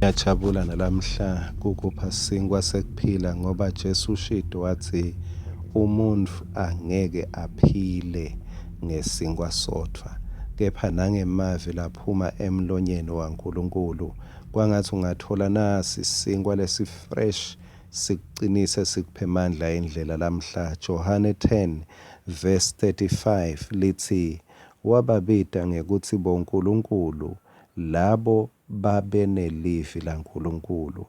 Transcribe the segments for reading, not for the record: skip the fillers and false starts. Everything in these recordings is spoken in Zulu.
Ngiyajabula nalamhla kukupha sinkwa sekuphila ngoba Jesu ushito wathi umuntu angeke aphile ngesinkwa sodwa kepha nangemavi laphuma emlonyeni waNkulunkulu. Kwangathi ungathola nasi isinkwa lesi-fresh sikuqinise sikuphe amandla endlela lamhla. Johane 10 verse 35 lithi wababida ngekuthi bonkulunkulu labo babenelivi laNkulunkulu.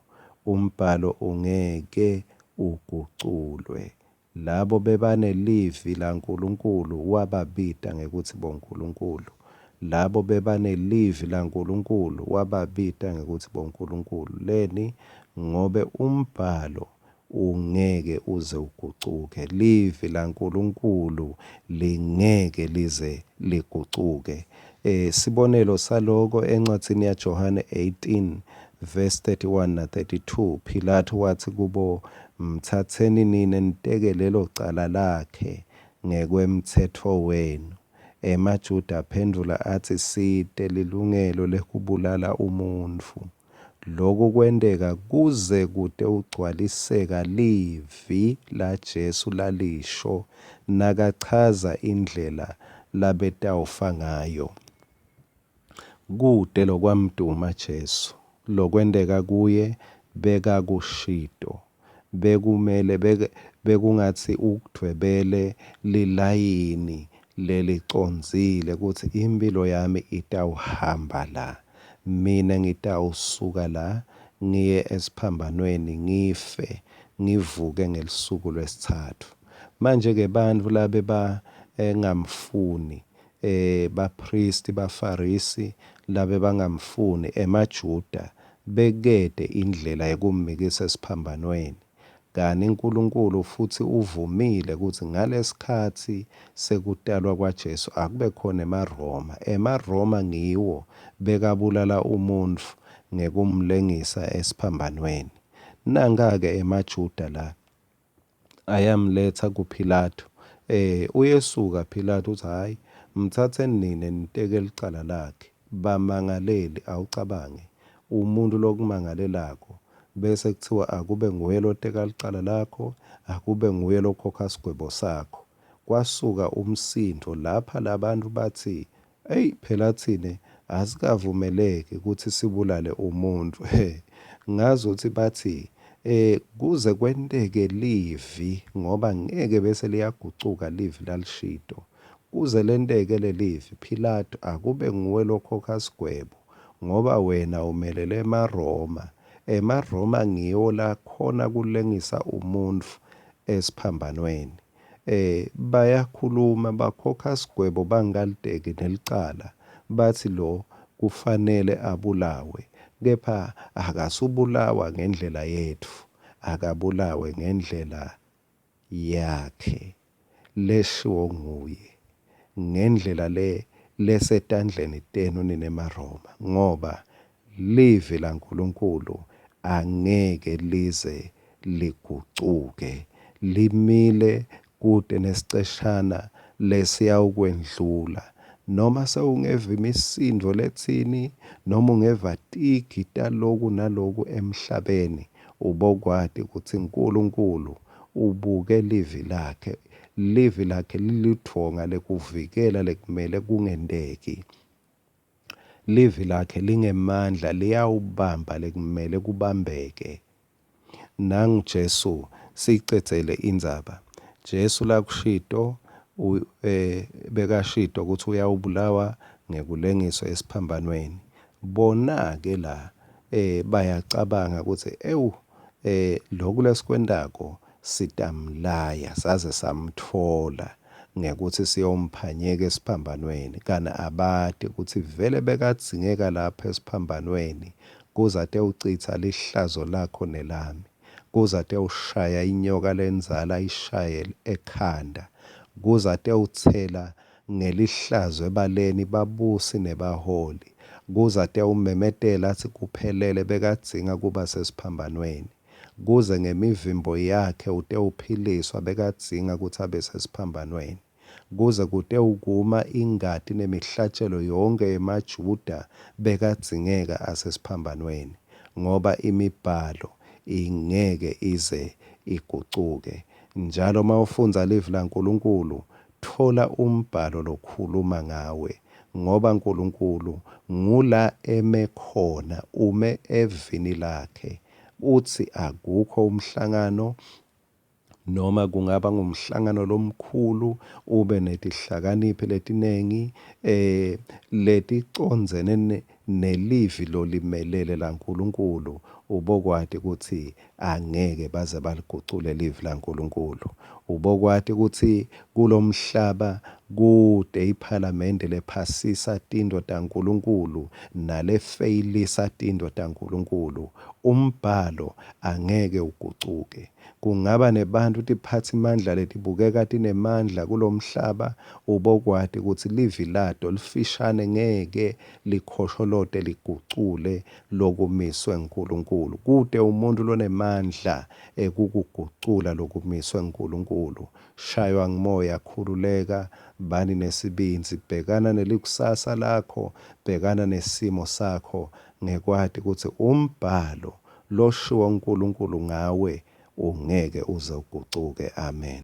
Umbhalo ungeke uguculwe. Labo bebanelivi laNkulunkulu wababida ngekuthi bonkulunkulu. Labo bebanelivi laNkulunkulu wababida ngekuthi bonkulunkulu. Leni ngobe umbhalo ungeke uze ugucuke. Livi laNkulunkulu lingeke lize ligucuke. Sibonelo saloko encwadini yaJohane 18 verse 31 na 32 Pilato wathi kubo, mthatheni nina niteke lelo cala lakhe ngekwemthetho wenu. EmaJuda aphendula athi site lilungelo lekubulala umuntu. Lokhu kwendeka kuze kude ugcwaliseka livi la Jesu lalisho nakachaza indlela labetawufa ngayo. Kude lokwamduma Jesu lokwendeka kuye bekakushito bekumele bekungathi ukudwebele lilayini leliconzile ukuthi impilo yami itawuhamba la, mina ngitawusuka la ngiye esiphambanweni ngife ngivuke ngelisuku lwesithathu. Manje-ke bantu labe engamfuni bapristi bafarisi labe bangamfuni emaJuda bekede indlela yokummikisa esiphambanweni. Kanti uNkulunkulu futhi uvumile ukuthi ngalesikhathi sekutalwa kwaJesu akube khona emaRoma. EmaRoma ngiwo bekabulala umuntu ngekumlengisa esiphambanweni. Nanga-ke emaJuda la ayamletha kuPhilathu. Uyesuka Philathu uthi hhayi mthatheni nina niteke licala lakhe. Bamangaleli awucabange umuntu lokumangalelako bese kuthiwa akube nguye loteka licala lakho, akube nguye lokhokha sigwebo sakho. Kwasuka umsindo lapha labantu bathi eyi phela thine asikavumeleki ukuthi sibulale umuntu. Ngazuthi bathi kuze kwenteke livi ngoba ngeke bese liyagucuka livi lalishito. Kuze lenteke lelivi Philato akube nguwe lokhokha sigwebo ngoba wena umelele emaRoma. EmaRoma ngiwo la khona kulengisa umuntu esiphambanweni. Bayakhuluma bakhokha sigwebo bangaliteki nelicala bathi lo kufanele abulawe. Kepha akasubulawa ngendlela yethu, akabulawe ngendlela yakhe leshiwo nguye, ngendlela lesetandleni tenu nina emaRoma, ngoba livi laNkulunkulu angeke lize ligucuke. Limile kude nesiceshana lesiyawukwendlula. Noma sewungeva imisindo lethini noma ungeva tigita loku naloku emhlabeni ubokwadi ukuthi uNkulunkulu ubuke livi lakhe. Livi lakhe lilithonga lekuvikela lekumele kungendeki. Livi lakhe lingemandla liyawubamba lekumele kubambeke. Nangu Jesu siyicedzele indzaba. Jesu la kushito bekashito ukuthi uyawubulawa ngekulengiswa esiphambanweni. Bona-ke la bayacabanga ukuthi lokhu lesikwendako sitamlaya saze samthola ngekuthi siyomphanyeka esiphambanweni. Kana abade ukuthi vele bekadzingeka lapha esiphambanweni kuzate ucitha lihlazo lakho nelami. Kuzate ushaya inyoka lenzala ishaye ekhanda. Kuzate uthela ngelihlazo ebaleni babusi nebaholi. Kuzate umemetela athi kuphelele bekadzinga kuba sesiphambanweni. Kuze ngemivimbo yakhe utewuphiliswa bekadzinga ukuthi abe sesiphambanweni. Kuze kude ukuma ingadi nemihlatshelo yonke emaJuda bekadzingeka asesiphambanweni. ngoba imibhalo ingeke ize igucuke. Njalo mawufunza livi laNkulunkulu, thola umbhalo lokhuluma ngawe, ngoba uNkulunkulu ngula eme khona, ume evini lakhe. Uthi akukho umhlangano noma kungaba ngumhlangano lomkhulu ube netihlakaniphi letinengi leticondzene nelivi lolimelele laNkulunkulu, ubokwati ukuthi angeke baze baligucule livi laNkulunkulu. Ubokwati ukuthi kulo mhlaba kude iphalamende lephasisa tindo taNkulunkulu nalefeyilisa tindo taNkulunkulu. Umbhalo angeke ugucuke. Kungaba nebantu tiphathimandla letibukeka tinemandla kulo mhlaba, ubokwati ukuthi livi lato lifishane ngeke likhosholote ligucule lokumiswe nguNkulunkulu. Kude umuntu lonemandla ekukugucula lokumiswe nguNkulunkulu. Shaywa ngumoya, khululeka, bani nesibinzi, bhekana nelikusasa lakho, bhekana nesimo sakho, ngekwati ukuthi umbhalo loshiwo uNkulunkulu ngawe ungeke uze ugucuke. Amen.